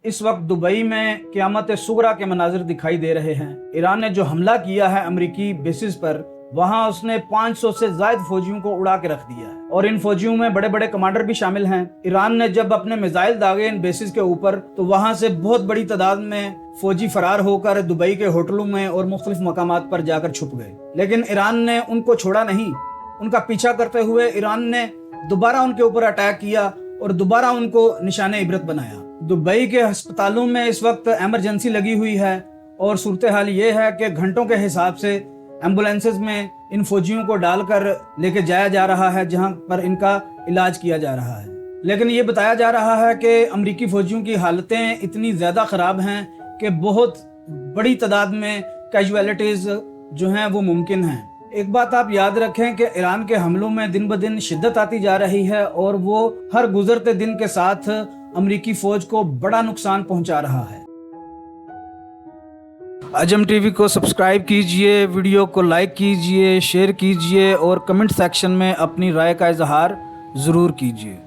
इस वक्त दुबई में क़यामत सुगरा के मनाजिर दिखाई दे रहे हैं। ईरान ने जो हमला किया है अमरीकी बेसिस पर, वहां उसने 500 से ज्यादा फौजियों को उड़ा के रख दिया है और इन फौजियों में बड़े बड़े कमांडर भी शामिल हैं। ईरान ने जब अपने मिसाइल दागे इन बेसिस के ऊपर, तो वहां से बहुत बड़ी तादाद में फौजी फरार होकर दुबई के होटलों में और मुख्तलिफ मकामात पर जाकर छुप गए। लेकिन ईरान ने उनको छोड़ा नहीं। उनका पीछा करते हुए ईरान ने दोबारा उनके ऊपर अटैक किया और दोबारा उनको निशाने इबरत बनाया। दुबई के अस्पतालों में इस वक्त एमरजेंसी लगी हुई है और सूरत हाल ये है कि घंटों के हिसाब से एम्बुलेंसेस में इन फौजियों को डालकर लेके जाया जा रहा है, जहां पर इनका इलाज किया जा रहा है। लेकिन ये बताया जा रहा है कि अमरीकी फौजियों की हालतें इतनी ज़्यादा ख़राब हैं कि बहुत बड़ी तादाद में कैजुअलिटीज़ जो हैं वो मुमकिन हैं। एक बात आप याद रखें कि ईरान के हमलों में दिन ब दिन शिद्दत आती जा रही है और वो हर गुजरते दिन के साथ अमरीकी फौज को बड़ा नुकसान पहुंचा रहा है। अजम टीवी को सब्सक्राइब कीजिए, वीडियो को लाइक कीजिए, शेयर कीजिए और कमेंट सेक्शन में अपनी राय का इजहार ज़रूर कीजिए।